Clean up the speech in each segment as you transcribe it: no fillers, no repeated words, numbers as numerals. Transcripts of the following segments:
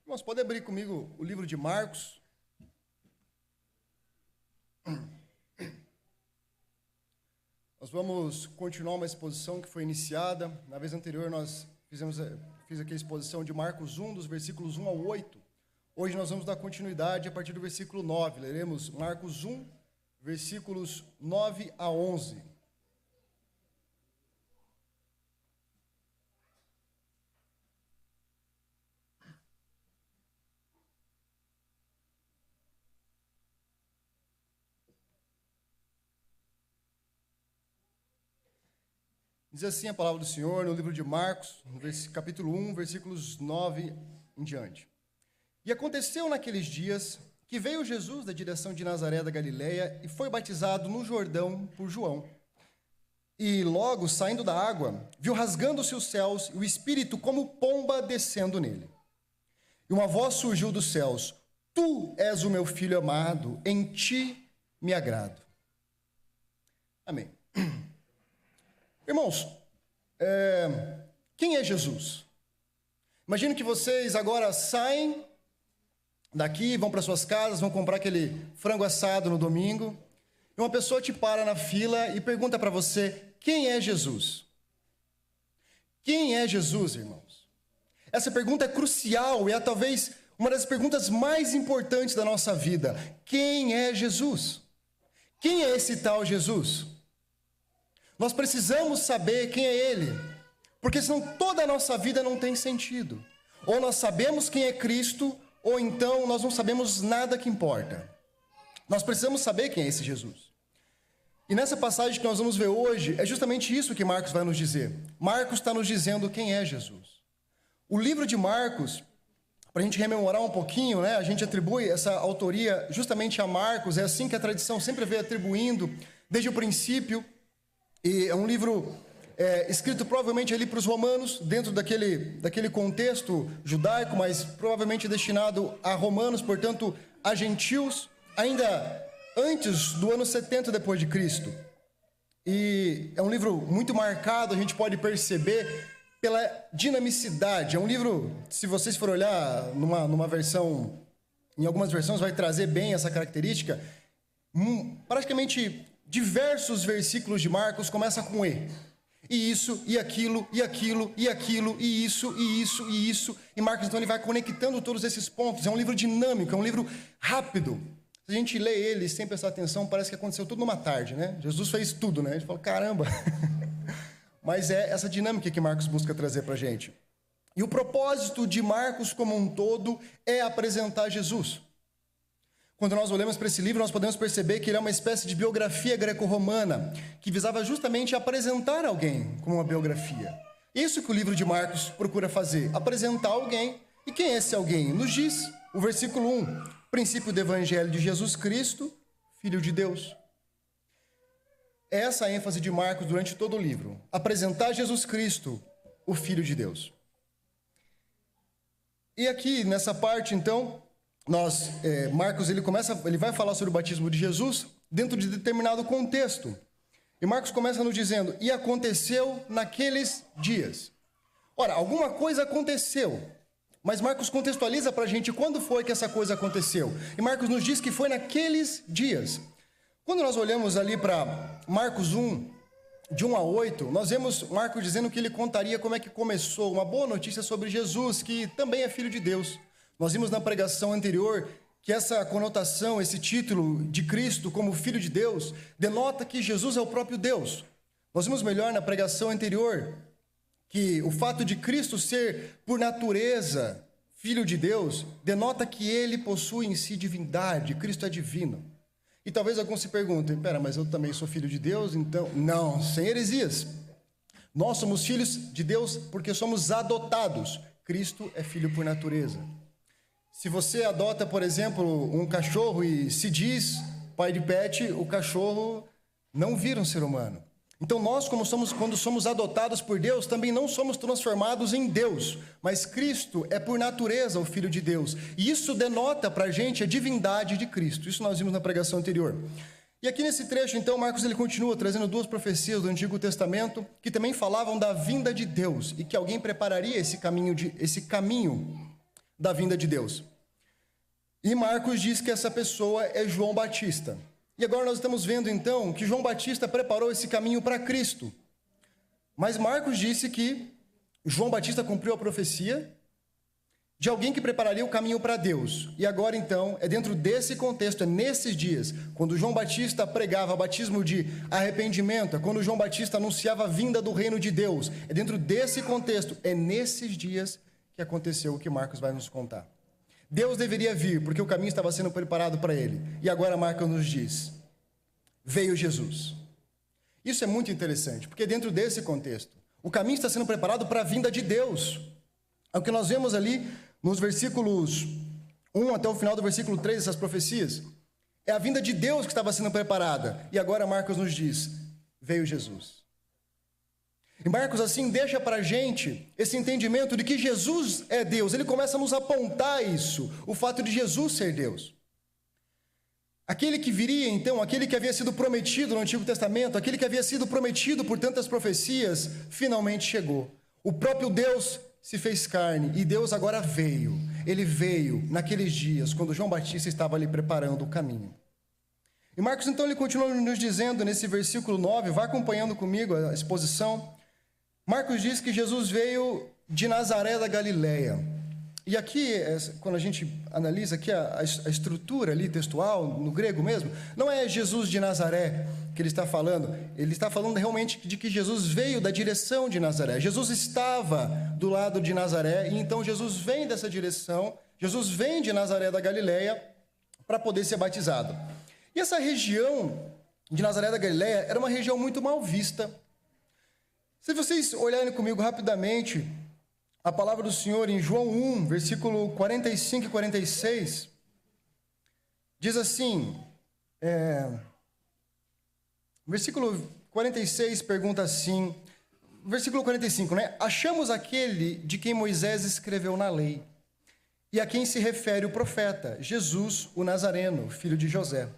Irmãos, pode abrir comigo o livro de Marcos. Nós vamos continuar uma exposição que foi iniciada. Na vez anterior nós fiz aqui a exposição de Marcos 1, dos versículos 1 ao 8. Hoje nós vamos dar continuidade a partir do versículo 9. Leremos Marcos 1, versículos 9 a 11. Diz assim a palavra do Senhor no livro de Marcos, no capítulo 1, versículos 9 em diante. E aconteceu naqueles dias que veio Jesus da direção de Nazaré da Galileia e foi batizado no Jordão por João. E logo, saindo da água, viu rasgando-se os céus e o Espírito como pomba descendo nele. E uma voz surgiu dos céus: Tu és o meu filho amado, em ti me agrado. Amém. Irmãos, quem é Jesus? Imagino que vocês agora saem daqui, vão para suas casas, vão comprar aquele frango assado no domingo, e uma pessoa te para na fila e pergunta para você: quem é Jesus? Quem é Jesus, irmãos? Essa pergunta é crucial e é talvez uma das perguntas mais importantes da nossa vida. Quem é Jesus? Quem é esse tal Jesus? Nós precisamos saber quem é Ele, porque senão toda a nossa vida não tem sentido. Ou nós sabemos quem é Cristo, ou então nós não sabemos nada que importa. Nós precisamos saber quem é esse Jesus. E nessa passagem que nós vamos ver hoje, é justamente isso que Marcos vai nos dizer. Marcos está nos dizendo quem é Jesus. O livro de Marcos, para a gente rememorar um pouquinho, né, a gente atribui essa autoria justamente a Marcos, é assim que a tradição sempre veio atribuindo desde o princípio. E é um livro escrito provavelmente ali para os romanos, dentro daquele contexto judaico, mas provavelmente destinado a romanos, portanto, a gentios, ainda antes do ano 70 depois de Cristo. E é um livro muito marcado, a gente pode perceber pela dinamicidade. É um livro, se vocês forem olhar numa versão, em algumas versões vai trazer bem essa característica, praticamente diversos versículos de Marcos começam com E. E isso, e aquilo, e aquilo, e aquilo, e isso, e isso, e isso. E Marcos, então, ele vai conectando todos esses pontos. É um livro dinâmico, é um livro rápido. Se a gente lê ele sem prestar atenção, parece que aconteceu tudo numa tarde, né? Jesus fez tudo, né? A gente fala, caramba. Mas é essa dinâmica que Marcos busca trazer para a gente. E o propósito de Marcos como um todo é apresentar Jesus. Quando nós olhamos para esse livro, nós podemos perceber que ele é uma espécie de biografia greco-romana, que visava justamente apresentar alguém como uma biografia. Isso que o livro de Marcos procura fazer, apresentar alguém. E quem é esse alguém? Nos diz o versículo 1, princípio do evangelho de Jesus Cristo, Filho de Deus. Essa é a ênfase de Marcos durante todo o livro, apresentar Jesus Cristo, o Filho de Deus. E aqui, nessa parte, então, Marcos ele vai falar sobre o batismo de Jesus dentro de determinado contexto. E Marcos começa nos dizendo: e aconteceu naqueles dias. Ora, alguma coisa aconteceu, mas Marcos contextualiza para a gente quando foi que essa coisa aconteceu. E Marcos nos diz que foi naqueles dias. Quando nós olhamos ali para Marcos 1, de 1 a 8, nós vemos Marcos dizendo que ele contaria como é que começou, uma boa notícia sobre Jesus, que também é Filho de Deus. Nós vimos na pregação anterior que essa conotação, esse título de Cristo como Filho de Deus, denota que Jesus é o próprio Deus. Nós vimos melhor na pregação anterior que o fato de Cristo ser, por natureza, Filho de Deus, denota que ele possui em si divindade, Cristo é divino. E talvez alguns se perguntem: pera, mas eu também sou filho de Deus, então... Não, sem heresias. Nós somos filhos de Deus porque somos adotados. Cristo é filho por natureza. Se você adota, por exemplo, um cachorro e se diz pai de pet, o cachorro não vira um ser humano. Então nós, quando somos adotados por Deus, também não somos transformados em Deus, mas Cristo é por natureza o Filho de Deus. E isso denota para a gente a divindade de Cristo. Isso nós vimos na pregação anterior. E aqui nesse trecho, então, Marcos ele continua trazendo duas profecias do Antigo Testamento que também falavam da vinda de Deus e que alguém prepararia esse caminho da vinda de Deus. E Marcos diz que essa pessoa é João Batista. E agora nós estamos vendo então que João Batista preparou esse caminho para Cristo. Mas Marcos disse que João Batista cumpriu a profecia de alguém que prepararia o caminho para Deus. E agora então, é dentro desse contexto, é nesses dias, quando João Batista pregava batismo de arrependimento, é quando João Batista anunciava a vinda do reino de Deus. É dentro desse contexto, é nesses dias que aconteceu o que Marcos vai nos contar. Deus deveria vir, porque o caminho estava sendo preparado para ele. E agora Marcos nos diz, veio Jesus. Isso é muito interessante, porque dentro desse contexto, o caminho está sendo preparado para a vinda de Deus. É o que nós vemos ali nos versículos 1 até o final do versículo 3, essas profecias. É a vinda de Deus que estava sendo preparada. E agora Marcos nos diz, veio Jesus. E Marcos assim deixa para a gente esse entendimento de que Jesus é Deus. Ele começa a nos apontar isso, o fato de Jesus ser Deus. Aquele que viria então, aquele que havia sido prometido no Antigo Testamento, aquele que havia sido prometido por tantas profecias, finalmente chegou. O próprio Deus se fez carne e Deus agora veio. Ele veio naqueles dias, quando João Batista estava ali preparando o caminho. E Marcos então ele continua nos dizendo nesse versículo 9, vai acompanhando comigo a exposição. Marcos diz que Jesus veio de Nazaré da Galileia. E aqui, quando a gente analisa aqui a estrutura ali textual, no grego mesmo, não é Jesus de Nazaré que ele está falando realmente de que Jesus veio da direção de Nazaré. Jesus estava do lado de Nazaré, e então Jesus vem dessa direção, Jesus vem de Nazaré da Galileia para poder ser batizado. E essa região de Nazaré da Galileia era uma região muito mal vista. Se vocês olharem comigo rapidamente, a palavra do Senhor em João 1, versículo 45 e 46, diz assim, versículo 46 pergunta assim, versículo 45, né? Achamos aquele de quem Moisés escreveu na lei, e a quem se refere o profeta, Jesus, o Nazareno, filho de José.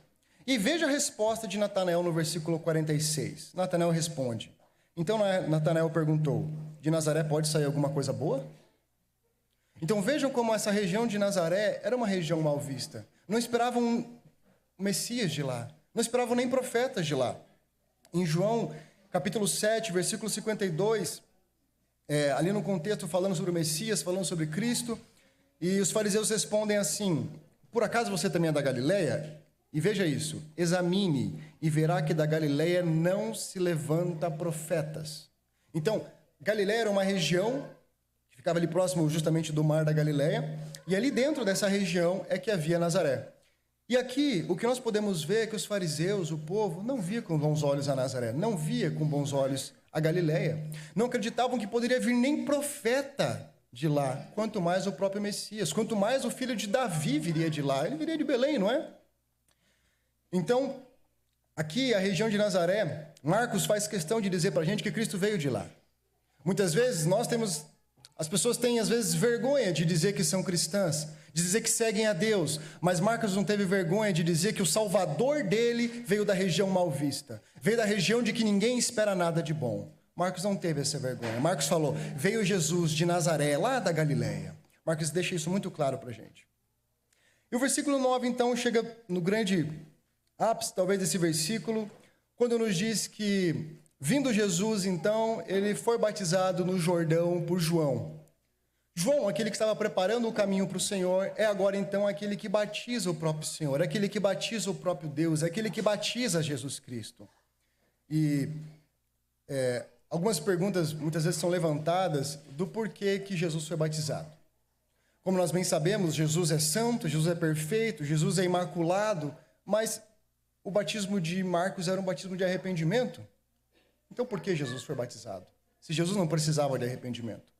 E veja a resposta de Natanael no versículo 46. Natanael responde, então Natanael perguntou, de Nazaré pode sair alguma coisa boa? Então vejam como essa região de Nazaré era uma região mal vista. Não esperavam Messias de lá, não esperavam nem profetas de lá. Em João capítulo 7, versículo 52, ali no contexto falando sobre o Messias, falando sobre Cristo, e os fariseus respondem assim, por acaso você também é da Galileia? E veja isso, examine e verá que da Galileia não se levanta profetas. Então, Galileia era uma região que ficava ali próximo justamente do mar da Galileia, e ali dentro dessa região é que havia Nazaré. E aqui, o que nós podemos ver é que os fariseus, o povo, não via com bons olhos a Nazaré, não via com bons olhos a Galileia. Não acreditavam que poderia vir nem profeta de lá, quanto mais o próprio Messias, quanto mais o filho de Davi viria de lá. Ele viria de Belém, não é? Então, aqui a região de Nazaré, Marcos faz questão de dizer para a gente que Cristo veio de lá. Muitas vezes as pessoas têm às vezes vergonha de dizer que são cristãs, de dizer que seguem a Deus, mas Marcos não teve vergonha de dizer que o Salvador dele veio da região mal vista, veio da região de que ninguém espera nada de bom. Marcos não teve essa vergonha. Marcos falou, veio Jesus de Nazaré, lá da Galileia. Marcos deixa isso muito claro para a gente. E o versículo 9, então, chega no grande ápice, talvez, desse versículo, quando nos diz que, vindo Jesus, então, ele foi batizado no Jordão por João. João, aquele que estava preparando o caminho para o Senhor, é agora, então, aquele que batiza o próprio Senhor, aquele que batiza o próprio Deus, aquele que batiza Jesus Cristo. E algumas perguntas, muitas vezes, são levantadas do porquê que Jesus foi batizado. Como nós bem sabemos, Jesus é santo, Jesus é perfeito, Jesus é imaculado, mas o batismo de Marcos era um batismo de arrependimento. Então, por que Jesus foi batizado? Se Jesus não precisava de arrependimento.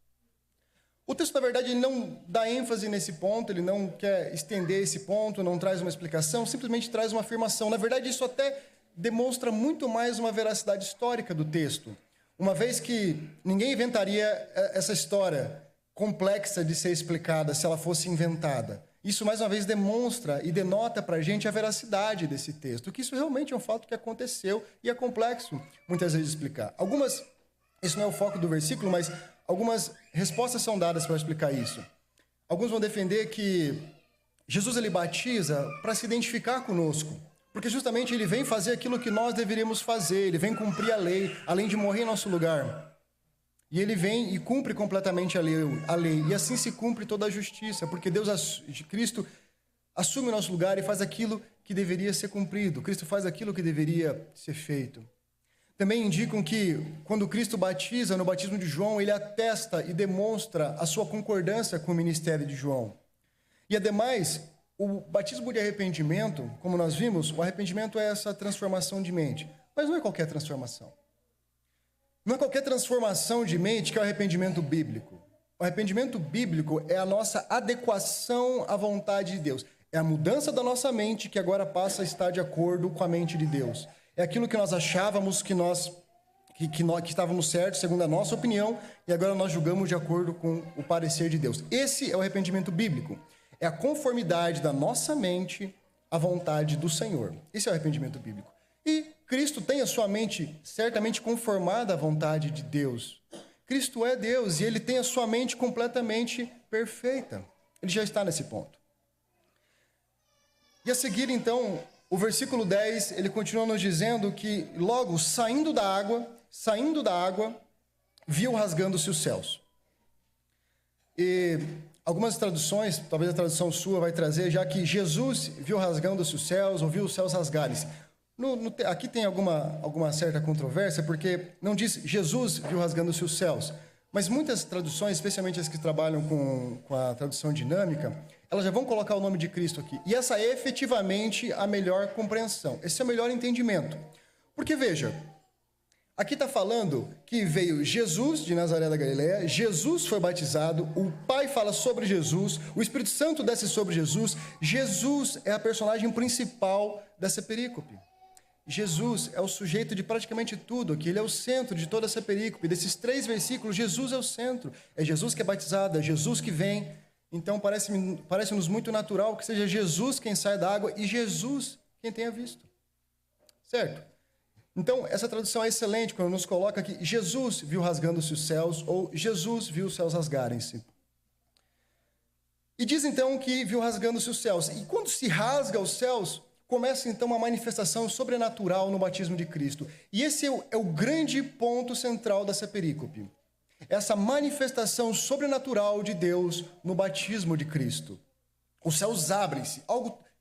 O texto, na verdade, ele não dá ênfase nesse ponto, ele não quer estender esse ponto, não traz uma explicação, simplesmente traz uma afirmação. Na verdade, isso até demonstra muito mais uma veracidade histórica do texto. Uma vez que ninguém inventaria essa história complexa de ser explicada se ela fosse inventada. Isso, mais uma vez, demonstra e denota para a gente a veracidade desse texto, que isso realmente é um fato que aconteceu e é complexo, muitas vezes, de explicar. Isso não é o foco do versículo, mas algumas respostas são dadas para explicar isso. Alguns vão defender que Jesus ele batiza para se identificar conosco, porque justamente ele vem fazer aquilo que nós deveríamos fazer, ele vem cumprir a lei, além de morrer em nosso lugar. E ele vem e cumpre completamente a lei, e assim se cumpre toda a justiça, porque Cristo assume o nosso lugar e faz aquilo que deveria ser cumprido, Cristo faz aquilo que deveria ser feito. Também indicam que, quando Cristo batiza, no batismo de João, ele atesta e demonstra a sua concordância com o ministério de João. E, ademais, o batismo de arrependimento, como nós vimos, o arrependimento é essa transformação de mente. Mas não é qualquer transformação. Não é qualquer transformação de mente que é o arrependimento bíblico. O arrependimento bíblico é a nossa adequação à vontade de Deus. É a mudança da nossa mente que agora passa a estar de acordo com a mente de Deus. É aquilo que nós achávamos que estávamos certos, segundo a nossa opinião, e agora nós julgamos de acordo com o parecer de Deus. Esse é o arrependimento bíblico. É a conformidade da nossa mente à vontade do Senhor. Esse é o arrependimento bíblico. E Cristo tem a sua mente certamente conformada à vontade de Deus. Cristo é Deus e ele tem a sua mente completamente perfeita. Ele já está nesse ponto. E a seguir, então, o versículo 10, ele continua nos dizendo que logo, saindo da água, viu rasgando-se os céus. E algumas traduções, talvez a tradução sua vai trazer, já que Jesus viu rasgando-se os céus, ou viu os céus rasgarem-se. Aqui tem alguma certa controvérsia, porque não diz Jesus viu rasgando-se os céus. Mas muitas traduções, especialmente as que trabalham com a tradução dinâmica, elas já vão colocar o nome de Cristo aqui. E essa é efetivamente a melhor compreensão. Esse é o melhor entendimento. Porque, veja, aqui está falando que veio Jesus de Nazaré da Galileia, Jesus foi batizado, o Pai fala sobre Jesus, o Espírito Santo desce sobre Jesus. Jesus é a personagem principal dessa perícope. Jesus é o sujeito de praticamente tudo aqui, ele é o centro de toda essa perícope. Desses 3 versículos, Jesus é o centro. É Jesus que é batizado, é Jesus que vem. Então parece-nos muito natural que seja Jesus quem sai da água e Jesus quem tenha visto. Certo? Então, essa tradução é excelente quando nos coloca aqui, Jesus viu rasgando-se os céus, ou Jesus viu os céus rasgarem-se. E diz então que viu rasgando-se os céus. E quando se rasga os céus, começa então uma manifestação sobrenatural no batismo de Cristo. E esse é o grande ponto central dessa perícope. Essa manifestação sobrenatural de Deus no batismo de Cristo. Os céus abrem-se.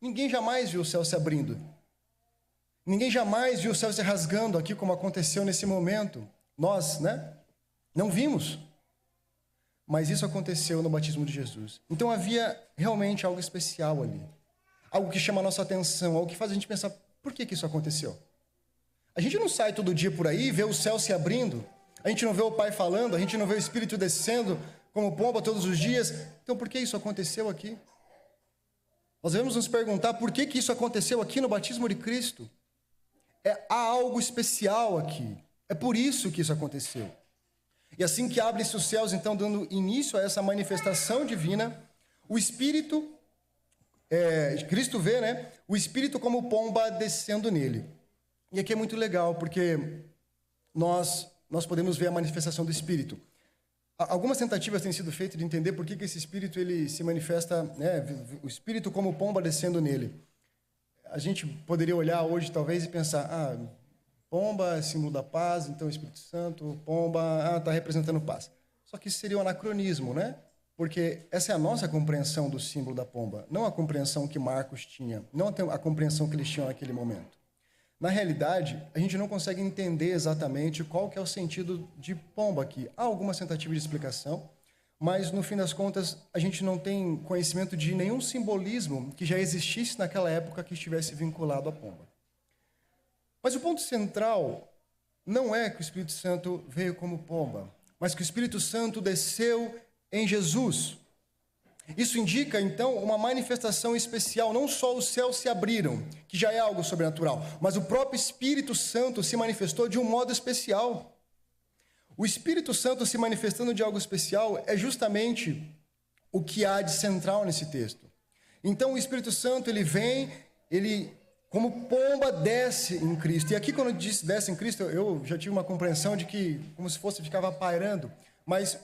Ninguém jamais viu o céu se abrindo. Ninguém jamais viu o céu se rasgando aqui como aconteceu nesse momento. Nós, não vimos. Mas isso aconteceu no batismo de Jesus. Então havia realmente algo especial ali. Algo que chama a nossa atenção, algo que faz a gente pensar, por que isso aconteceu? A gente não sai todo dia por aí e vê o céu se abrindo, a gente não vê o Pai falando, a gente não vê o Espírito descendo como pomba todos os dias. Então por que isso aconteceu aqui? Nós devemos nos perguntar por que isso aconteceu aqui no batismo de Cristo. Há algo especial aqui, é por isso que isso aconteceu. E assim que abrem-se os céus, então dando início a essa manifestação divina, o Espírito... Cristo vê, o Espírito como pomba descendo nele. E aqui é muito legal, porque nós podemos ver a manifestação do Espírito. Algumas tentativas têm sido feitas de entender por que esse Espírito ele se manifesta, o Espírito como pomba descendo nele. A gente poderia olhar hoje, talvez, e pensar, pomba é símbolo da paz, então o Espírito Santo, pomba, está representando paz. Só que isso seria um anacronismo, Porque essa é a nossa compreensão do símbolo da pomba, não a compreensão que Marcos tinha, não a compreensão que eles tinham naquele momento. Na realidade, a gente não consegue entender exatamente qual que é o sentido de pomba aqui. Há algumas tentativas de explicação, mas no fim das contas a gente não tem conhecimento de nenhum simbolismo que já existisse naquela época que estivesse vinculado à pomba. Mas o ponto central não é que o Espírito Santo veio como pomba, mas que o Espírito Santo desceu em Jesus. Isso indica, então, uma manifestação especial. Não só os céus se abriram, que já é algo sobrenatural, mas o próprio Espírito Santo se manifestou de um modo especial. O Espírito Santo se manifestando de algo especial é justamente o que há de central nesse texto. Então, o Espírito Santo, ele vem, ele, como pomba, desce em Cristo. E aqui, quando diz desce em Cristo, eu já tive uma compreensão de que, como se fosse, ficava pairando. Mas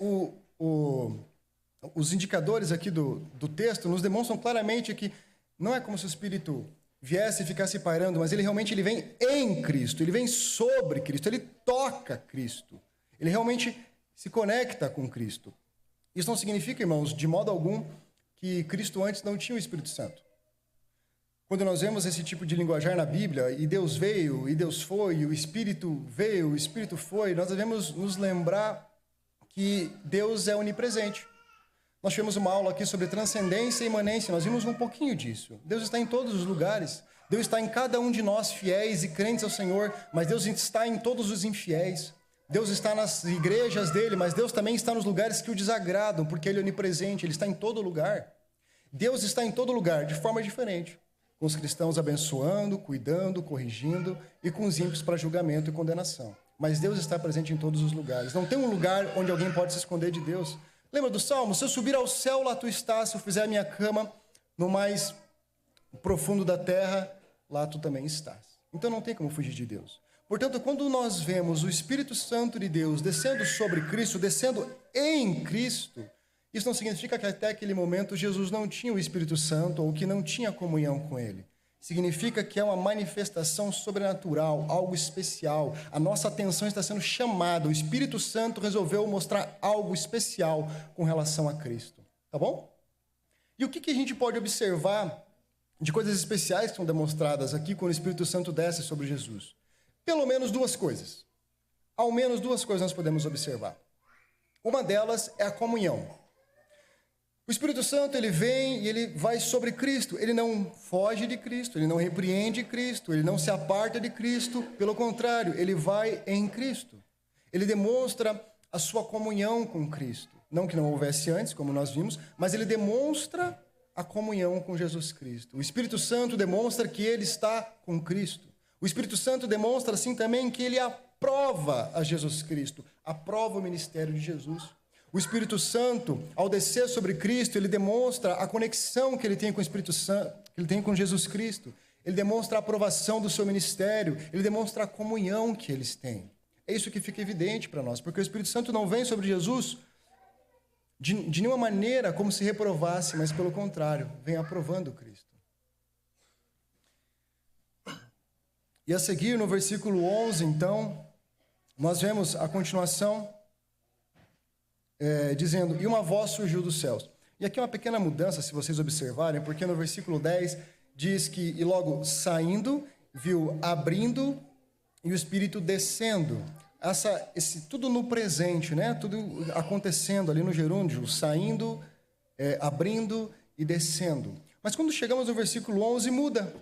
os indicadores aqui do texto nos demonstram claramente que não é como se o Espírito viesse e ficasse pairando, mas ele realmente vem em Cristo, ele vem sobre Cristo, ele toca Cristo. Ele realmente se conecta com Cristo. Isso não significa, irmãos, de modo algum, que Cristo antes não tinha o Espírito Santo. Quando nós vemos esse tipo de linguajar na Bíblia, e Deus veio, e Deus foi, e o Espírito veio, o Espírito foi, nós devemos nos lembrar que Deus é onipresente. Nós tivemos uma aula aqui sobre transcendência e imanência, nós vimos um pouquinho disso. Deus está em todos os lugares, Deus está em cada um de nós, fiéis e crentes ao Senhor, mas Deus está em todos os infiéis. Deus está nas igrejas dele, mas Deus também está nos lugares que o desagradam, porque ele é onipresente, ele está em todo lugar. Deus está em todo lugar, de forma diferente, com os cristãos abençoando, cuidando, corrigindo, e com os ímpios para julgamento e condenação. Mas Deus está presente em todos os lugares. Não tem um lugar onde alguém pode se esconder de Deus. Lembra do Salmo? Se eu subir ao céu, lá tu estás. Se eu fizer a minha cama no mais profundo da terra, lá tu também estás. Então não tem como fugir de Deus. Portanto, quando nós vemos o Espírito Santo de Deus descendo sobre Cristo, descendo em Cristo, isso não significa que até aquele momento Jesus não tinha o Espírito Santo ou que não tinha comunhão com ele. Significa que é uma manifestação sobrenatural, algo especial. A nossa atenção está sendo chamada. O Espírito Santo resolveu mostrar algo especial com relação a Cristo. Tá bom? E o que a gente pode observar de coisas especiais que são demonstradas aqui quando o Espírito Santo desce sobre Jesus? Pelo menos duas coisas. Ao menos duas coisas nós podemos observar. Uma delas é a comunhão. O Espírito Santo, ele vem e ele vai sobre Cristo. Ele não foge de Cristo, ele não repreende Cristo, ele não se aparta de Cristo. Pelo contrário, ele vai em Cristo. Ele demonstra a sua comunhão com Cristo. Não que não houvesse antes, como nós vimos, mas ele demonstra a comunhão com Jesus Cristo. O Espírito Santo demonstra que ele está com Cristo. O Espírito Santo demonstra assim também que ele aprova a Jesus Cristo, aprova o ministério de Jesus. O Espírito Santo, ao descer sobre Cristo, ele demonstra a conexão que ele tem com o Espírito Santo, que ele tem com Jesus Cristo. Ele demonstra a aprovação do seu ministério, ele demonstra a comunhão que eles têm. É isso que fica evidente para nós, porque o Espírito Santo não vem sobre Jesus de nenhuma maneira como se reprovasse, mas pelo contrário, vem aprovando Cristo. E a seguir, no versículo 11, então, nós vemos a continuação dizendo, e uma voz surgiu dos céus. E aqui é uma pequena mudança, se vocês observarem, porque no versículo 10 diz que, e logo saindo, viu abrindo e o Espírito descendo. Tudo no presente, né? Tudo acontecendo ali no gerúndio, saindo, abrindo e descendo. Mas quando chegamos no versículo 11, muda.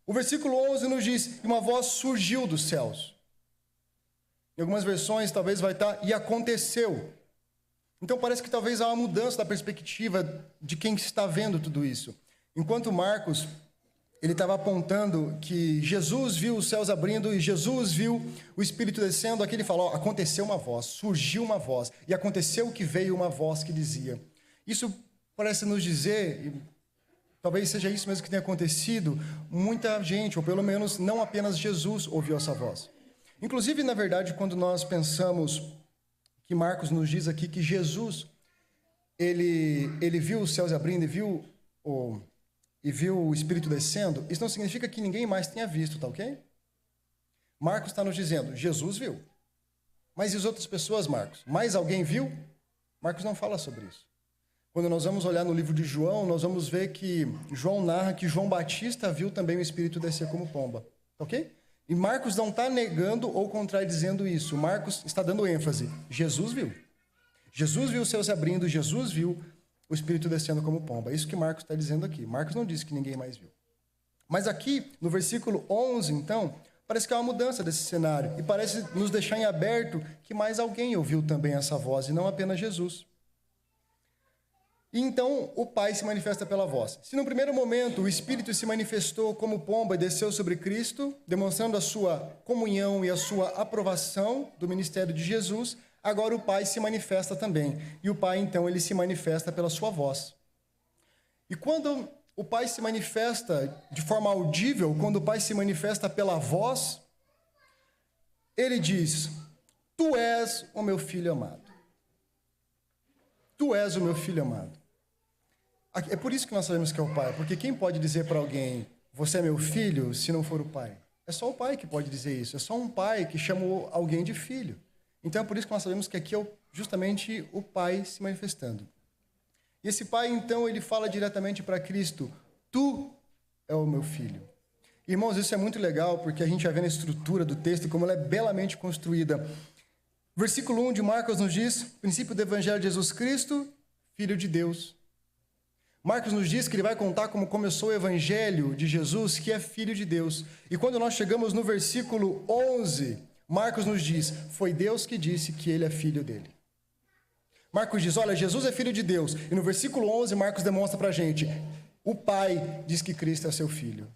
O versículo 11 nos diz, e uma voz surgiu dos céus. Em algumas versões talvez vai estar, e aconteceu. Então parece que talvez há uma mudança da perspectiva de quem está vendo tudo isso. Enquanto Marcos, ele estava apontando que Jesus viu os céus abrindo e Jesus viu o Espírito descendo, aqui ele falou, aconteceu uma voz, surgiu uma voz, e aconteceu que veio uma voz que dizia. Isso parece nos dizer, talvez seja isso mesmo que tenha acontecido, muita gente, ou pelo menos não apenas Jesus ouviu essa voz. Inclusive, na verdade, quando nós pensamos que Marcos nos diz aqui que Jesus, ele viu os céus abrindo e viu o Espírito descendo, isso não significa que ninguém mais tenha visto, tá ok? Marcos está nos dizendo, Jesus viu. Mas e as outras pessoas, Marcos? Mais alguém viu? Marcos não fala sobre isso. Quando nós vamos olhar no livro de João, nós vamos ver que João narra que João Batista viu também o Espírito descer como pomba. Ok? E Marcos não está negando ou contradizendo isso. Marcos está dando ênfase. Jesus viu. Jesus viu os céus abrindo, Jesus viu o Espírito descendo como pomba. É isso que Marcos está dizendo aqui. Marcos não disse que ninguém mais viu. Mas aqui, no versículo 11, então, parece que há uma mudança desse cenário. E parece nos deixar em aberto que mais alguém ouviu também essa voz, e não apenas Jesus. E então o Pai se manifesta pela voz. Se no primeiro momento o Espírito se manifestou como pomba e desceu sobre Cristo, demonstrando a sua comunhão e a sua aprovação do ministério de Jesus, agora o Pai se manifesta também. E o Pai, então, ele se manifesta pela sua voz. E quando o Pai se manifesta de forma audível, quando o Pai se manifesta pela voz, ele diz, tu és o meu filho amado. Tu és o meu filho amado. É por isso que nós sabemos que é o Pai, porque quem pode dizer para alguém, você é meu filho, se não for o Pai? É só o Pai que pode dizer isso, é só um pai que chamou alguém de filho. Então é por isso que nós sabemos que aqui é justamente o Pai se manifestando. E esse Pai, então, ele fala diretamente para Cristo, tu é o meu filho. Irmãos, isso é muito legal, porque a gente já vê na estrutura do texto como ela é belamente construída. Versículo 1 de Marcos nos diz, princípio do Evangelho de Jesus Cristo, Filho de Deus. Marcos nos diz que ele vai contar como começou o Evangelho de Jesus, que é Filho de Deus. E quando nós chegamos no versículo 11, Marcos nos diz, foi Deus que disse que ele é filho dele. Marcos diz, olha, Jesus é filho de Deus. E no versículo 11, Marcos demonstra para a gente, o Pai diz que Cristo é seu filho.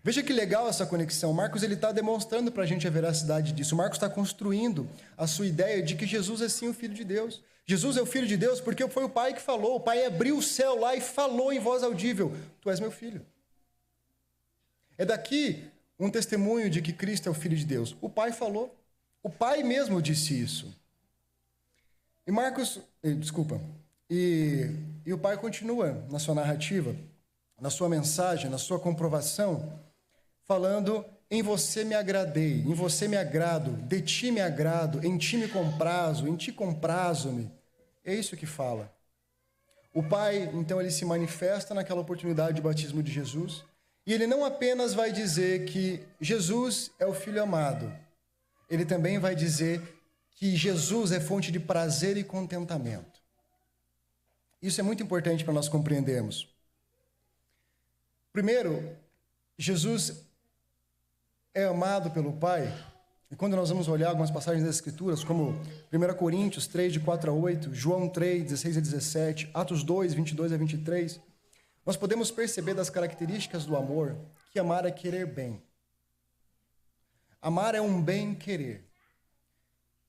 Veja que legal essa conexão. Marcos está demonstrando para a gente a veracidade disso. Marcos está construindo a sua ideia de que Jesus é sim o Filho de Deus. Jesus é o Filho de Deus porque foi o Pai que falou. O Pai abriu o céu lá e falou em voz audível, tu és meu filho. É daqui um testemunho de que Cristo é o Filho de Deus. O Pai falou. O Pai mesmo disse isso. E o Pai continua na sua narrativa, na sua mensagem, na sua comprovação, falando, em você me agradei, em você me agrado, de ti me agrado, em ti me comprazo, em ti comprazo-me. É isso que fala. O Pai, então, ele se manifesta naquela oportunidade de batismo de Jesus, e ele não apenas vai dizer que Jesus é o Filho amado, ele também vai dizer que Jesus é fonte de prazer e contentamento. Isso é muito importante para nós compreendermos. Primeiro, Jesus é amado pelo Pai, e quando nós vamos olhar algumas passagens das Escrituras, como 1 Coríntios 3, de 4 a 8, João 3, 16 a 17, Atos 2, 22 a 23, nós podemos perceber das características do amor que amar é querer bem. Amar é um bem querer.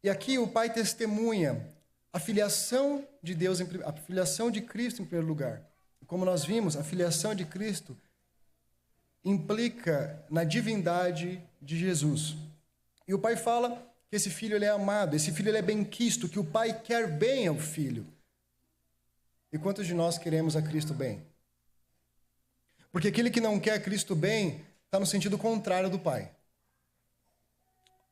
E aqui o Pai testemunha a filiação de Deus, a filiação de Cristo em primeiro lugar. Como nós vimos, a filiação de Cristo implica na divindade de Jesus. E o Pai fala que esse filho ele é amado, esse filho ele é bem-quisto, que o Pai quer bem ao filho. E quantos de nós queremos a Cristo bem? Porque aquele que não quer Cristo bem está no sentido contrário do Pai.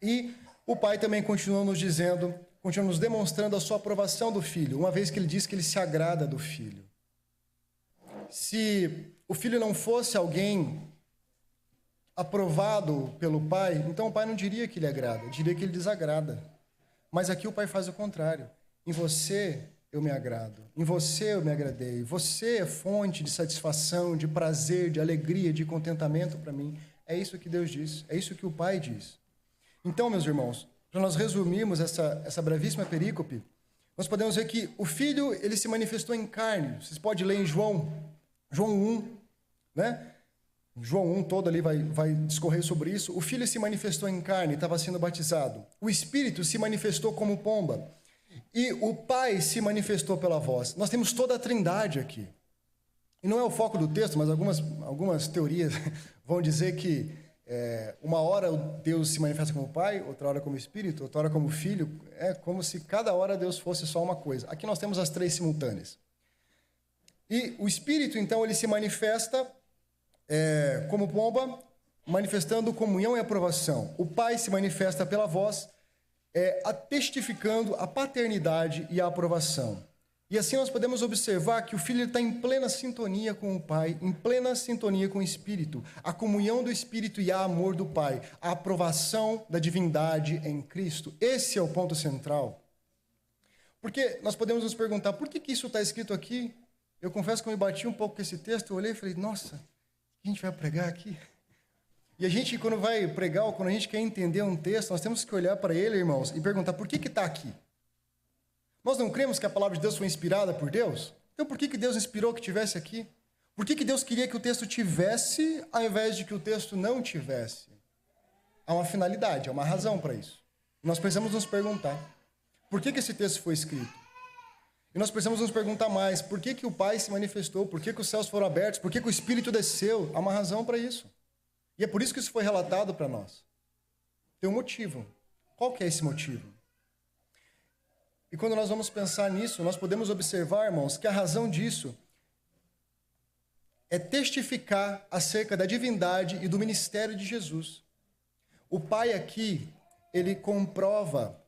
E o Pai também continua nos dizendo, continua nos demonstrando a sua aprovação do filho, uma vez que ele diz que ele se agrada do filho. Se o filho não fosse alguém aprovado pelo Pai, então o Pai não diria que ele agrada, diria que ele desagrada. Mas aqui o Pai faz o contrário. Em você eu me agrado, em você eu me agradei. Você é fonte de satisfação, de prazer, de alegria, de contentamento para mim. É isso que Deus diz, é isso que o Pai diz. Então, meus irmãos, para nós resumirmos essa brevíssima perícope, nós podemos ver que o Filho ele se manifestou em carne. Vocês podem ler em João 1, né? João 1 todo ali vai discorrer sobre isso. O Filho se manifestou em carne, estava sendo batizado. O Espírito se manifestou como pomba. E o Pai se manifestou pela voz. Nós temos toda a trindade aqui. E não é o foco do texto, mas algumas teorias vão dizer que uma hora Deus se manifesta como Pai, outra hora como Espírito, outra hora como Filho. É como se cada hora Deus fosse só uma coisa. Aqui nós temos as três simultâneas. E o Espírito, então, ele se manifesta como pomba, manifestando comunhão e aprovação. O Pai se manifesta pela voz, testificando a paternidade e a aprovação. E assim nós podemos observar que o Filho está em plena sintonia com o Pai, em plena sintonia com o Espírito. A comunhão do Espírito e a amor do Pai, a aprovação da divindade em Cristo. Esse é o ponto central. Porque nós podemos nos perguntar, por que isso está escrito aqui? Eu confesso que eu me bati um pouco com esse texto, eu olhei e falei, nossa, o que a gente vai pregar aqui? E a gente, quando vai pregar, ou quando a gente quer entender um texto, nós temos que olhar para ele, irmãos, e perguntar, por que está aqui? Nós não cremos que a palavra de Deus foi inspirada por Deus? Então por que Deus inspirou que tivesse aqui? Por que Deus queria que o texto tivesse, ao invés de que o texto não tivesse? Há uma finalidade, há uma razão para isso. E nós precisamos nos perguntar, por que esse texto foi escrito? E nós precisamos nos perguntar mais, por que o Pai se manifestou? Por que os céus foram abertos? Por que o Espírito desceu? Há uma razão para isso. E é por isso que isso foi relatado para nós. Tem um motivo. Qual que é esse motivo? E quando nós vamos pensar nisso, nós podemos observar, irmãos, que a razão disso é testificar acerca da divindade e do ministério de Jesus. O Pai aqui, ele comprova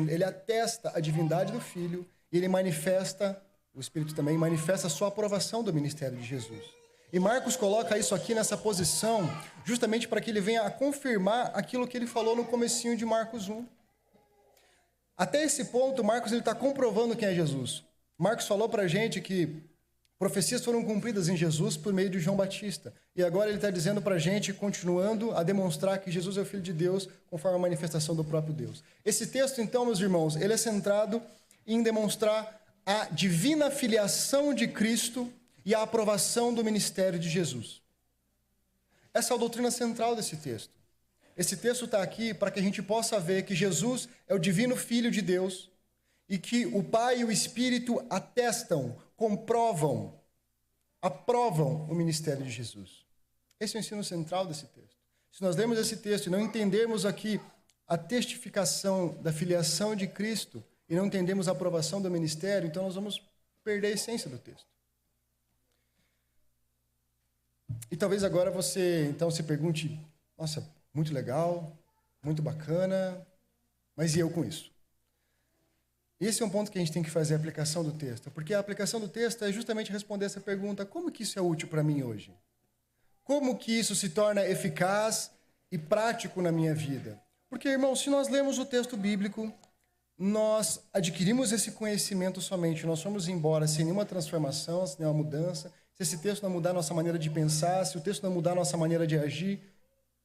ele atesta a divindade do Filho e ele manifesta, o Espírito também manifesta a sua aprovação do ministério de Jesus. E Marcos coloca isso aqui nessa posição justamente para que ele venha a confirmar aquilo que ele falou no comecinho de Marcos 1. Até esse ponto, Marcos está comprovando quem é Jesus. Marcos falou para a gente que profecias foram cumpridas em Jesus por meio de João Batista. E agora ele está dizendo para a gente, continuando a demonstrar que Jesus é o Filho de Deus, conforme a manifestação do próprio Deus. Esse texto, então, meus irmãos, ele é centrado em demonstrar a divina filiação de Cristo e a aprovação do ministério de Jesus. Essa é a doutrina central desse texto. Esse texto está aqui para que a gente possa ver que Jesus é o divino Filho de Deus e que o Pai e o Espírito atestam, comprovam, aprovam o ministério de Jesus. Esse é o ensino central desse texto. Se nós lermos esse texto e não entendermos aqui a testificação da filiação de Cristo e não entendemos a aprovação do ministério, então nós vamos perder a essência do texto. E talvez agora você então se pergunte, nossa, muito legal, muito bacana, mas e eu com isso? Esse é um ponto que a gente tem que fazer a aplicação do texto, porque a aplicação do texto é justamente responder essa pergunta, como que isso é útil para mim hoje? Como que isso se torna eficaz e prático na minha vida? Porque, irmãos, se nós lemos o texto bíblico, nós adquirimos esse conhecimento somente, nós fomos embora sem nenhuma transformação, sem nenhuma mudança, se esse texto não mudar a nossa maneira de pensar, se o texto não mudar a nossa maneira de agir,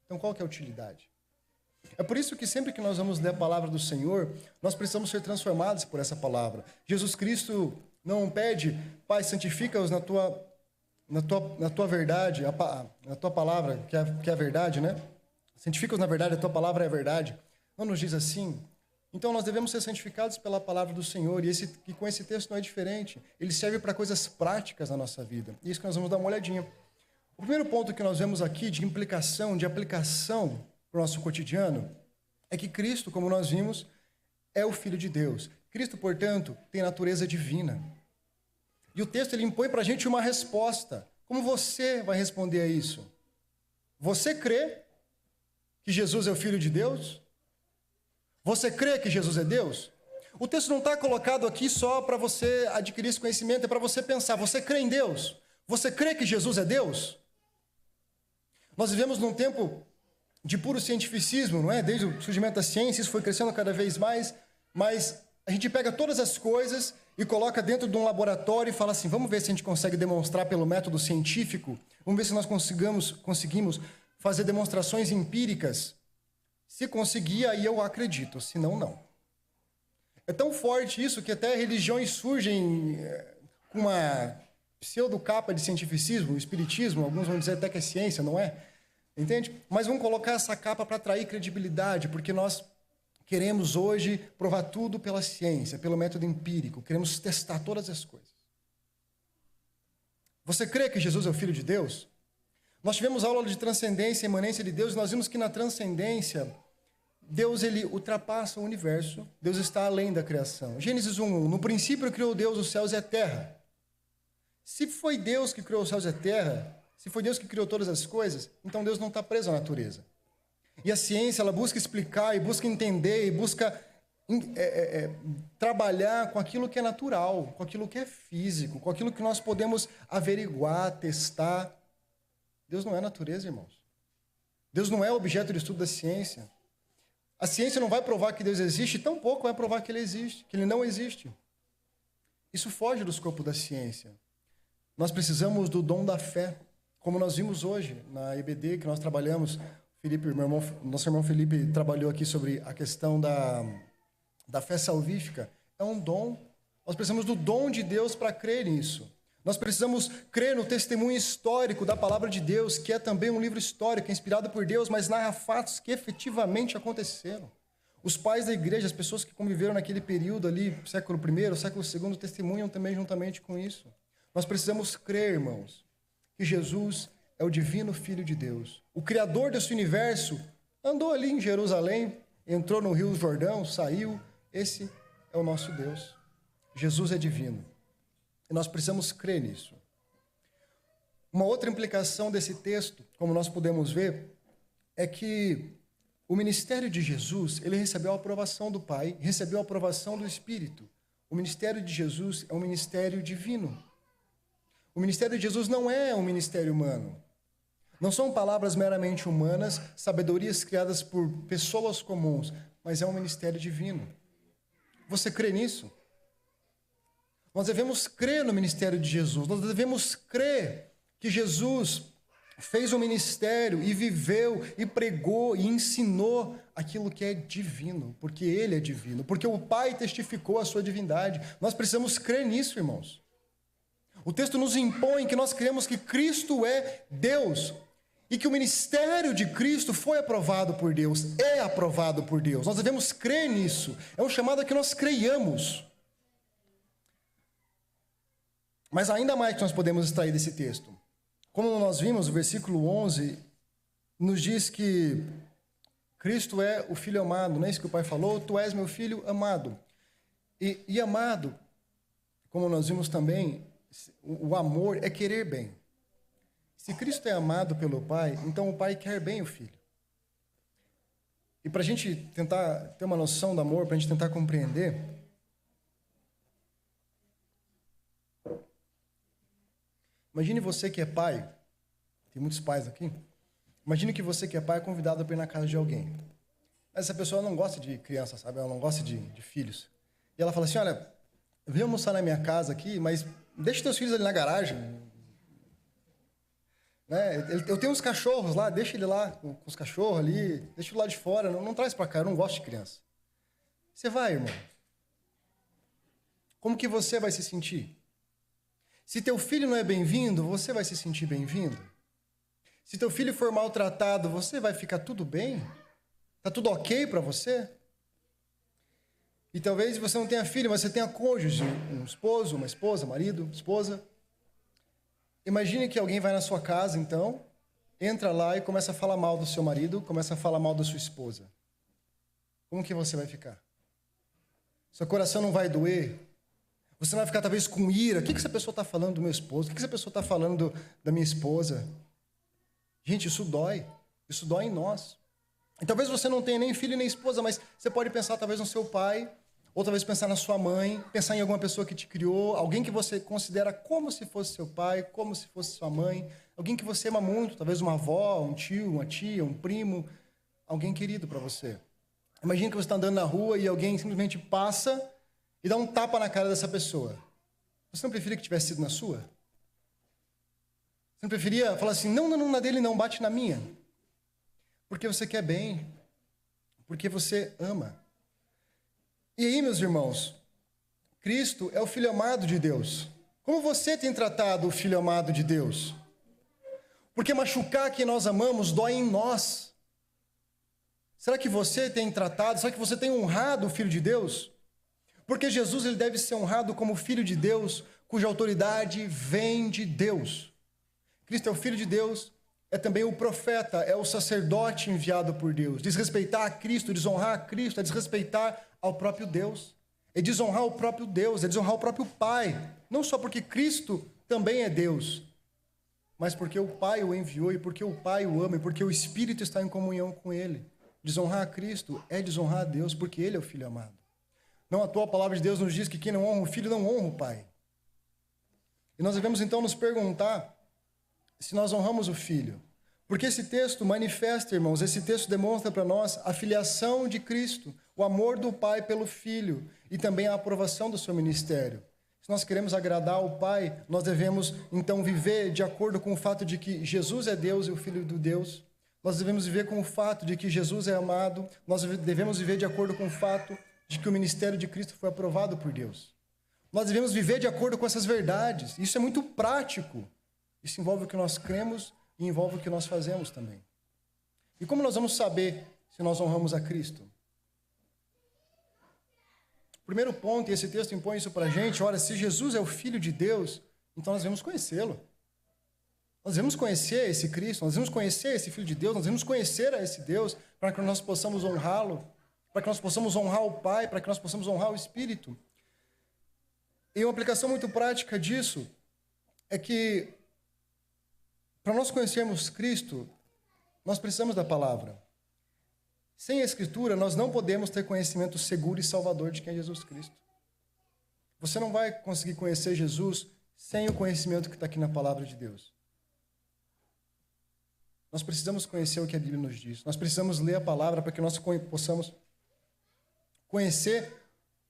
então qual que é a utilidade? É por isso que sempre que nós vamos ler a palavra do Senhor, nós precisamos ser transformados por essa palavra. Jesus Cristo não pede, Pai, santifica-os na tua verdade, na tua palavra, que é a verdade, né? Santifica-os na verdade, a tua palavra é a verdade. Não nos diz assim. Então nós devemos ser santificados pela palavra do Senhor, e com esse texto não é diferente. Ele serve para coisas práticas na nossa vida. E isso que nós vamos dar uma olhadinha. O primeiro ponto que nós vemos aqui de implicação, de aplicação para o nosso cotidiano, é que Cristo, como nós vimos, é o Filho de Deus. Cristo, portanto, tem natureza divina. E o texto ele impõe para a gente uma resposta. Como você vai responder a isso? Você crê que Jesus é o Filho de Deus? Você crê que Jesus é Deus? O texto não está colocado aqui só para você adquirir esse conhecimento, é para você pensar. Você crê em Deus? Você crê que Jesus é Deus? Nós vivemos num tempo de puro cientificismo, não é? Desde o surgimento da ciência, isso foi crescendo cada vez mais, mas a gente pega todas as coisas e coloca dentro de um laboratório e fala assim, vamos ver se a gente consegue demonstrar pelo método científico, vamos ver se nós conseguimos fazer demonstrações empíricas. Se conseguir, aí eu acredito, senão não. É tão forte isso que até religiões surgem com uma pseudo-capa de cientificismo, o espiritismo, alguns vão dizer até que é ciência, não é? Entende? Mas vamos colocar essa capa para atrair credibilidade, porque nós queremos hoje provar tudo pela ciência, pelo método empírico, queremos testar todas as coisas. Você crê que Jesus é o Filho de Deus? Nós tivemos aula de transcendência e imanência de Deus, e nós vimos que na transcendência, Deus ele ultrapassa o universo, Deus está além da criação. Gênesis 1:1, no princípio criou Deus os céus e a terra. Se foi Deus que criou os céus e a terra, se foi Deus que criou todas as coisas, então Deus não está preso à natureza. E a ciência, ela busca explicar, e busca entender, e busca trabalhar com aquilo que é natural, com aquilo que é físico, com aquilo que nós podemos averiguar, testar. Deus não é natureza, irmãos. Deus não é objeto de estudo da ciência. A ciência não vai provar que Deus existe, tampouco vai provar que Ele existe, que Ele não existe. Isso foge do escopo da ciência. Nós precisamos do dom da fé, como nós vimos hoje na EBD, que nós trabalhamos. Felipe, nosso irmão Felipe trabalhou aqui sobre a questão da fé salvífica. É um dom. Nós precisamos do dom de Deus para crer nisso. Nós precisamos crer no testemunho histórico da palavra de Deus, que é também um livro histórico, inspirado por Deus, mas narra fatos que efetivamente aconteceram. Os pais da igreja, as pessoas que conviveram naquele período ali, século I, século II, testemunham também juntamente com isso. Nós precisamos crer, irmãos, que Jesus é o divino Filho de Deus. O Criador desse universo andou ali em Jerusalém, entrou no Rio Jordão, saiu. Esse é o nosso Deus. Jesus é divino. E nós precisamos crer nisso. Uma outra implicação desse texto, como nós podemos ver, é que o ministério de Jesus, ele recebeu a aprovação do Pai, recebeu a aprovação do Espírito. O ministério de Jesus é um ministério divino. O ministério de Jesus não é um ministério humano. Não são palavras meramente humanas, sabedorias criadas por pessoas comuns, mas é um ministério divino. Você crê nisso? Nós devemos crer no ministério de Jesus. Nós devemos crer que Jesus fez um ministério e viveu e pregou e ensinou aquilo que é divino, porque ele é divino, porque o Pai testificou a sua divindade. Nós precisamos crer nisso, irmãos. O texto nos impõe que nós cremos que Cristo é Deus e que o ministério de Cristo foi aprovado por Deus, é aprovado por Deus. Nós devemos crer nisso. É um chamado a que nós creiamos. Mas ainda mais que nós podemos extrair desse texto. Como nós vimos, o versículo 11 nos diz que Cristo é o Filho amado, não é isso que o Pai falou? Tu és meu Filho amado. E amado, como nós vimos também, o amor é querer bem. Se Cristo é amado pelo Pai, então o Pai quer bem o Filho. E para a gente tentar ter uma noção do amor, para a gente tentar compreender, imagine você que é pai, tem muitos pais aqui, imagine que você que é pai é convidado para ir na casa de alguém. Mas essa pessoa não gosta de criança, sabe? Ela não gosta de filhos. E ela fala assim, olha, vem almoçar na minha casa aqui, mas deixa teus filhos ali na garagem. Né? Eu tenho uns cachorros lá, deixa ele lá com os cachorros ali, deixa ele lá de fora, não traz para cá, eu não gosto de criança. Você vai, irmão. Como que você vai se sentir? Se teu filho não é bem-vindo, você vai se sentir bem-vindo? Se teu filho for maltratado, você vai ficar tudo bem? Tá tudo ok para você? E talvez você não tenha filho, mas você tenha cônjuge, um esposo, uma esposa, marido, esposa. Imagine que alguém vai na sua casa, então, entra lá e começa a falar mal do seu marido, começa a falar mal da sua esposa. Como que você vai ficar? Seu coração não vai doer? Você não vai ficar, talvez, com ira. O que essa pessoa está falando do meu esposo? O que essa pessoa está falando da minha esposa? Gente, isso dói. Isso dói em nós. E talvez você não tenha nem filho nem esposa, mas você pode pensar, talvez, no seu pai, ou talvez pensar na sua mãe, pensar em alguma pessoa que te criou, alguém que você considera como se fosse seu pai, como se fosse sua mãe, alguém que você ama muito, talvez uma avó, um tio, uma tia, um primo, alguém querido para você. Imagina que você está andando na rua e alguém simplesmente passa e dá um tapa na cara dessa pessoa. Você não preferia que tivesse sido na sua? Você não preferia falar assim, não, na dele não, bate na minha? Porque você quer bem, porque você ama. E aí, meus irmãos, Cristo é o Filho amado de Deus. Como você tem tratado o Filho amado de Deus? Porque machucar quem nós amamos dói em nós. Será que você tem tratado, será que você tem honrado o Filho de Deus? Porque Jesus ele deve ser honrado como Filho de Deus, cuja autoridade vem de Deus. Cristo é o Filho de Deus, é também o profeta, é o sacerdote enviado por Deus. Desrespeitar a Cristo, desonrar a Cristo, é desrespeitar ao próprio Deus. É desonrar o próprio Deus, é desonrar o próprio Pai. Não só porque Cristo também é Deus, mas porque o Pai o enviou e porque o Pai o ama e porque o Espírito está em comunhão com Ele. Desonrar a Cristo é desonrar a Deus, porque Ele é o Filho amado. Não à toa a palavra de Deus nos diz que quem não honra o Filho não honra o Pai. E nós devemos então nos perguntar se nós honramos o Filho. Porque esse texto manifesta, irmãos, esse texto demonstra para nós a filiação de Cristo, o amor do Pai pelo Filho e também a aprovação do seu ministério. Se nós queremos agradar ao Pai, nós devemos então viver de acordo com o fato de que Jesus é Deus e o Filho do Deus. Nós devemos viver com o fato de que Jesus é amado. Nós devemos viver de acordo com o fato de que o ministério de Cristo foi aprovado por Deus. Nós devemos viver de acordo com essas verdades. Isso é muito prático. Isso envolve o que nós cremos e envolve o que nós fazemos também. E como nós vamos saber se nós honramos a Cristo? O primeiro ponto, e esse texto impõe isso para a gente, ora, se Jesus é o Filho de Deus, então nós devemos conhecê-lo. Nós devemos conhecer esse Cristo, nós devemos conhecer esse Filho de Deus, nós devemos conhecer a esse Deus para que nós possamos honrá-lo, para que nós possamos honrar o Pai, para que nós possamos honrar o Espírito. E uma aplicação muito prática disso é que, para nós conhecermos Cristo, nós precisamos da palavra. Sem a Escritura, nós não podemos ter conhecimento seguro e salvador de quem é Jesus Cristo. Você não vai conseguir conhecer Jesus sem o conhecimento que está aqui na palavra de Deus. Nós precisamos conhecer o que a Bíblia nos diz. Nós precisamos ler a palavra para que nós possamos conhecer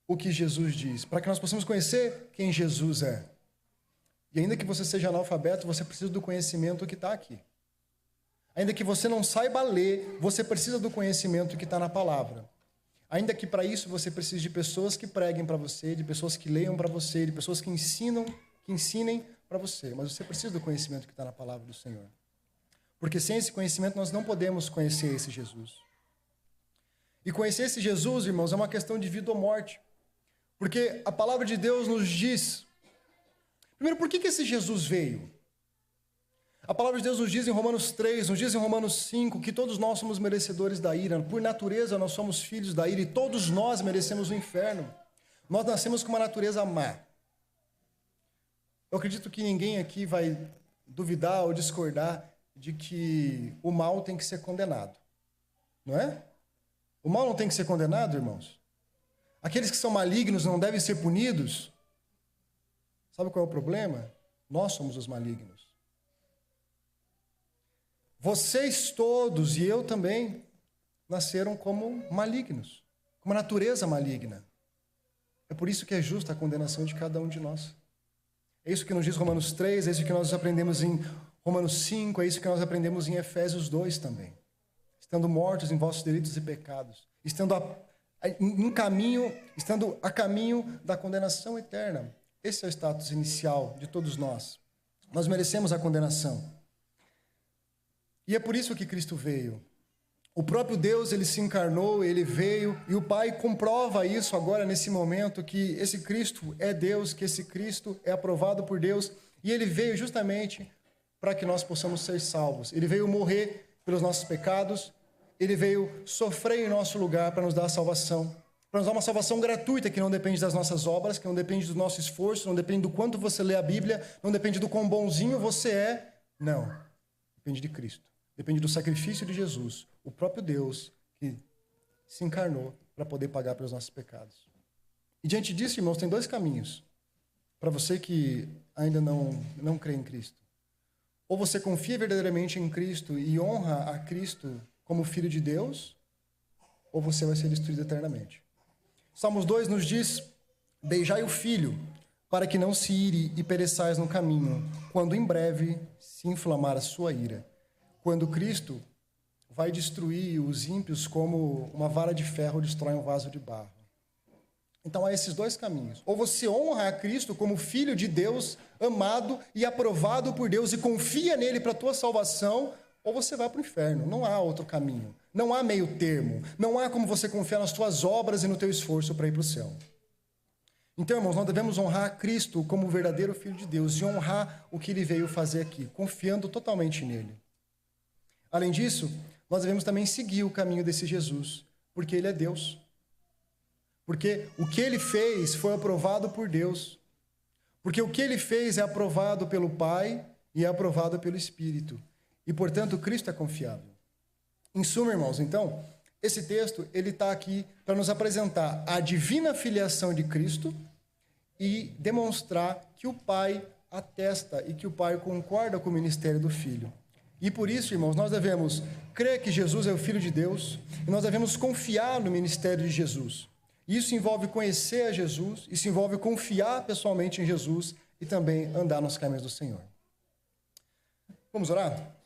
o que Jesus diz, para que nós possamos conhecer quem Jesus é. E ainda que você seja analfabeto, você precisa do conhecimento que está aqui. Ainda que você não saiba ler, você precisa do conhecimento que está na palavra. Ainda que para isso você precise de pessoas que preguem para você, de pessoas que leiam para você, de pessoas que ensinem para você. Mas você precisa do conhecimento que está na palavra do Senhor. Porque sem esse conhecimento nós não podemos conhecer esse Jesus. E conhecer esse Jesus, irmãos, é uma questão de vida ou morte. Porque a palavra de Deus nos diz... Primeiro, por que esse Jesus veio? A palavra de Deus nos diz em Romanos 3, nos diz em Romanos 5, que todos nós somos merecedores da ira. Por natureza, nós somos filhos da ira e todos nós merecemos o inferno. Nós nascemos com uma natureza má. Eu acredito que ninguém aqui vai duvidar ou discordar de que o mal tem que ser condenado. Não é? O mal não tem que ser condenado, irmãos? Aqueles que são malignos não devem ser punidos? Sabe qual é o problema? Nós somos os malignos. Vocês todos, e eu também, nasceram como malignos, com uma natureza maligna. É por isso que é justa a condenação de cada um de nós. É isso que nos diz Romanos 3, é isso que nós aprendemos em Romanos 5, é isso que nós aprendemos em Efésios 2 também. Estando mortos em vossos delitos e pecados, estando a caminho da condenação eterna. Esse é o status inicial de todos nós. Nós merecemos a condenação. E é por isso que Cristo veio. O próprio Deus, ele se encarnou, ele veio, e o Pai comprova isso agora, nesse momento, que esse Cristo é Deus, que esse Cristo é aprovado por Deus, e ele veio justamente para que nós possamos ser salvos. Ele veio morrer pelos nossos pecados, ele veio sofrer em nosso lugar para nos dar a salvação, para nos dar uma salvação gratuita, que não depende das nossas obras, que não depende do nosso esforço, não depende do quanto você lê a Bíblia, não depende do quão bonzinho você é, não. Depende de Cristo. Depende do sacrifício de Jesus, o próprio Deus que se encarnou para poder pagar pelos nossos pecados. E diante disso, irmãos, tem dois caminhos para você que ainda não crê em Cristo. Ou você confia verdadeiramente em Cristo e honra a Cristo como Filho de Deus, ou você vai ser destruído eternamente. Salmos 2 nos diz: beijai o Filho, para que não se ire e pereçais no caminho, quando em breve se inflamar a sua ira. Quando Cristo vai destruir os ímpios como uma vara de ferro destrói um vaso de barro. Então há esses dois caminhos. Ou você honra a Cristo como Filho de Deus, amado e aprovado por Deus e confia nele para a tua salvação, ou você vai para o inferno. Não há outro caminho. Não há meio termo. Não há como você confiar nas tuas obras e no teu esforço para ir para o céu. Então, irmãos, nós devemos honrar a Cristo como o verdadeiro Filho de Deus e honrar o que ele veio fazer aqui, confiando totalmente nele. Além disso, nós devemos também seguir o caminho desse Jesus, porque ele é Deus. Porque o que ele fez foi aprovado por Deus. Porque o que ele fez é aprovado pelo Pai e é aprovado pelo Espírito. E, portanto, Cristo é confiável. Em suma, irmãos, então, esse texto ele está aqui para nos apresentar a divina filiação de Cristo e demonstrar que o Pai atesta e que o Pai concorda com o ministério do Filho. E por isso, irmãos, nós devemos crer que Jesus é o Filho de Deus e nós devemos confiar no ministério de Jesus. Isso envolve conhecer a Jesus, isso envolve confiar pessoalmente em Jesus e também andar nos caminhos do Senhor. Vamos orar?